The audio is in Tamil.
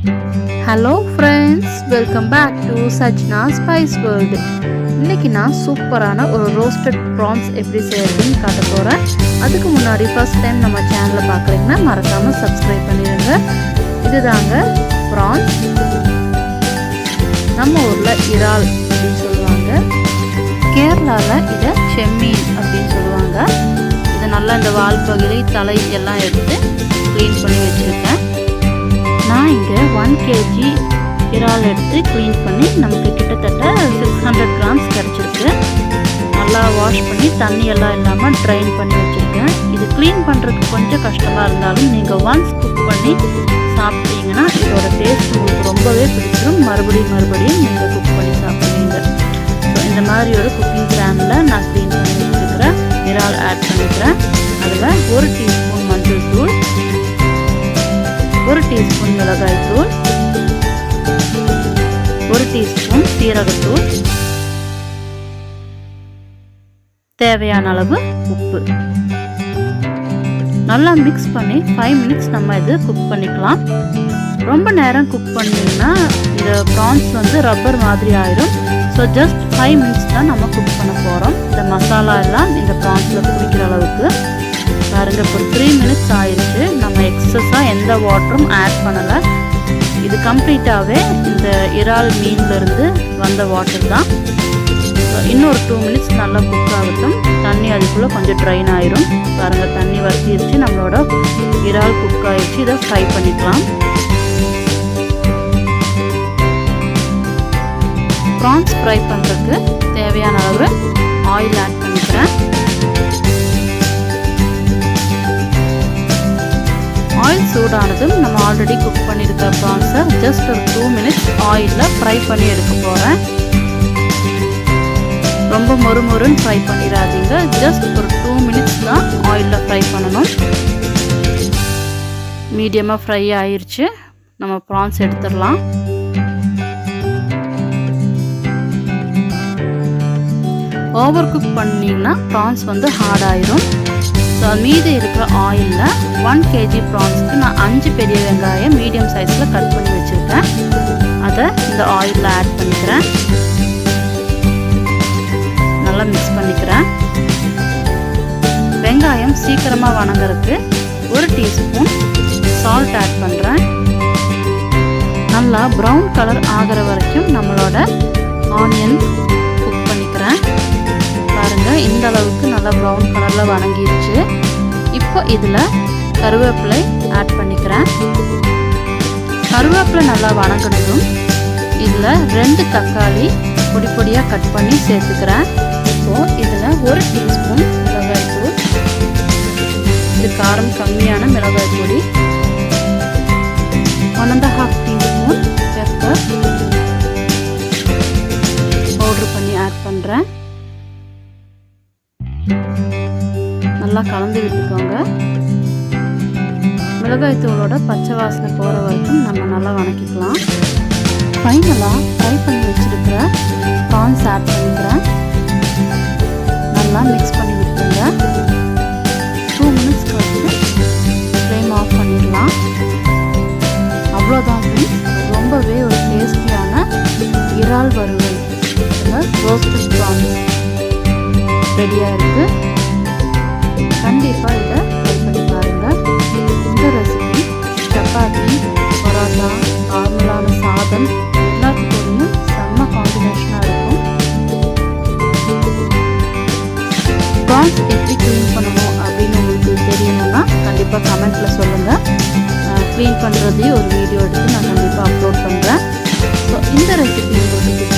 Hello friends, welcome back to Sajna Spice World. இன்னைக்கு நான் சூப்பரான ஒரு roasted prawns எப்படி செய்யறதுன்னு காட்ட போறேன். அதுக்கு முன்னாடி first time நம்ம சேனலை பார்க்கறீங்கன்னா மறக்காம subscribe பண்ணிடுங்க. இதுதாங்க prawns. நம்ம ஊர்ல இறால் அப்படின்னு சொல்லுவாங்க. கேரளால இத செம்மீன் அப்படின்னு சொல்லுவாங்க. இத நல்லா இந்த வால் பகுதி தலை எல்லாம் எடுத்து க்ளீன் பண்ணி வச்சிருக்கேன். நான் இங்கே 1 kg இறால் எடுத்து க்ளீன் பண்ணி நமக்கு கிட்டத்தட்ட 600 grams கிடச்சிருக்கு. நல்லா வாஷ் பண்ணி தண்ணி எல்லாம் இல்லாமல் ட்ரைன் பண்ணி வச்சுருக்கேன். இது க்ளீன் பண்ணுறதுக்கு கொஞ்சம் கஷ்டமாக இருந்தாலும் நீங்கள் ஒன்ஸ் குக் பண்ணி சாப்பிட்டீங்கன்னா இதோட டேஸ்ட் உங்களுக்கு ரொம்பவே பிடிச்சிடும். மறுபடியும் நீங்கள் குக் பண்ணி சாப்பிடுவீங்க. ஸோ இந்த மாதிரி ஒரு குக்கிங் பேனில் நான் க்ளீன் பண்ணி வச்சுருக்கிறேன் இறால் ஆட் பண்ணிக்கிறேன். அதில் 1 டீஸ்பூன் மஞ்சள் தூள், 1 டீஸ்பூன் மிளகாய் தூள், 1 டீஸ்பூன் சீரகத்தூள், தேவையான அளவு உப்பு. நல்லா மிக்ஸ் பண்ணி 5 minutes நம்ம இது குக் பண்ணிக்கலாம். ரொம்ப நேரம் குக் பண்ணிங்கன்னா இந்த ப்ரான்ஸ் வந்து ரப்பர் மாதிரி ஆயிடும். ஸோ ஜஸ்ட் 5 minutes தான் நம்ம குக் பண்ண போகிறோம். இந்த மசாலா எல்லாம் இந்த ப்ரான்ஸில் பிடிக்கிற அளவுக்கு. பாருங்க, இப்போ 3 minutes ஆயிடுச்சு. நம்ம எக்ஸஸாக எந்த வாட்டரும் ஆட் பண்ணலை. இது கம்ப்ளீட்டாகவே இந்த இறால் மீன்லேருந்து வந்த வாட்டர் தான். இன்னொரு 2 minutes நல்லா குக் ஆகட்டும். தண்ணி அதுக்குள்ளே கொஞ்சம் ட்ரைன் ஆயிரும். பாருங்கள், தண்ணி வற்றிடுச்சு. நம்மளோட இறால் குக் ஆயிடுச்சு. இதை ஃப்ரை பண்ணிக்கலாம். ப்ரான்ஸ் ஃப்ரை பண்ணுறதுக்கு தேவையான அளவு ஆயில் ஆட் பண்ணிக்கிறேன். ஆயில் சூடானதும் நம்ம ஆல்ரெடி குக் பண்ணியிருக்க ப்ரான்ஸை ஜஸ்ட் ஒரு 2 minutes ஆயிலில் ஃப்ரை பண்ணி எடுக்க போகிறேன். ரொம்ப மொறுமொறுன்னு ஃப்ரை பண்ணிடாதீங்க. ஜஸ்ட் ஒரு 2 minutes தான் ஆயிலில் ஃப்ரை பண்ணணும். மீடியமாக ஃப்ரை ஆயிடுச்சு. நம்ம ப்ரான்ஸ் எடுத்துடலாம். ஓவர் குக் பண்ணிங்கன்னா ப்ரான்ஸ் வந்து ஹார்ட் ஆயிரும். ஸோ மீதி இருக்கிற ஆயிலில் 1 kg ப்ரான்ஸ்க்கு நான் 5 பெரிய வெங்காயம் மீடியம் சைஸில் கட் பண்ணி வச்சுருக்கேன். அதை இந்த ஆயிலில் ஆட் பண்ணிக்கிறேன். நல்லா மிக்ஸ் பண்ணிக்கிறேன். வெங்காயம் சீக்கிரமாக வணங்குறதுக்கு 1 டீஸ்பூன் சால்ட் ஆட் பண்ணுறேன். நல்லா ப்ரௌன் கலர் ஆகிற வரைக்கும் நம்மளோட ஆனியன் குக் பண்ணிக்கிறேன். பாருங்கள், இந்த அளவுக்கு நல்லா ப்ரௌன் கலரில் வணங்கிடுச்சு. இப்போ இதில் கருவேப்பிலை ஆட் பண்ணிக்கிறேன். கருவேப்பிலை நல்லா வணங்கினதும் இதில் 2 தக்காளி பொடி பொடியாக கட் பண்ணி சேர்த்துக்கிறேன். ஸோ இதில் 1 டீஸ்பூன் மிளகாய் தூள், இது காரம் கம்மியான மிளகாய் பொடி, 1.5 டீஸ்பூன் பெப்பர் பவுட்ரு பண்ணி ஆட் பண்ணுறேன். நல்லா கலந்து விட்டுக்கோங்க. மிளகாய் தூளோட பச்சை வாசனை போகிற வரைக்கும் நம்ம நல்லா வணக்கிக்கலாம். ஃபைனலாக ஃப்ரை பண்ணி வச்சுருக்கிற ப்ரான்ஸ் ஆட் பண்ணிக்கிறேன். நல்லா மிக்ஸ் பண்ணி விட்டுருங்க. 2 minutes கழிச்சு ஃப்ளேம் ஆஃப் பண்ணிடலாம். அவ்வளோதான் ஃப்ரெண்ட்ஸ், ரொம்பவே ஒரு டேஸ்டியான இறால் வறுவல் ரோஸ்டட் ப்ரான்ஸ் ரெடியாக இருக்குது. கண்டிப்பாக இதை ட்ரை பண்ணி பாருங்கள். இந்த ரெசிபி சப்பாத்தி, பரோட்டா, நார்மலான சாதம் எல்லாத்துக்கூடையும் செம்ம காம்பினேஷனாக இருக்கும். ப்ரான்ஸ் எப்படி க்ளீன் பண்ணணும் அப்படின்னு உங்களுக்கு தெரியணும்னா கண்டிப்பாக கமெண்ட்டில் சொல்லுங்கள். க்ளீன் பண்ணுறதையும் ஒரு வீடியோ எடுத்து நான் கண்டிப்பாக அப்லோட் பண்ணுறேன். ஸோ இந்த ரெசிபி உங்களுக்கு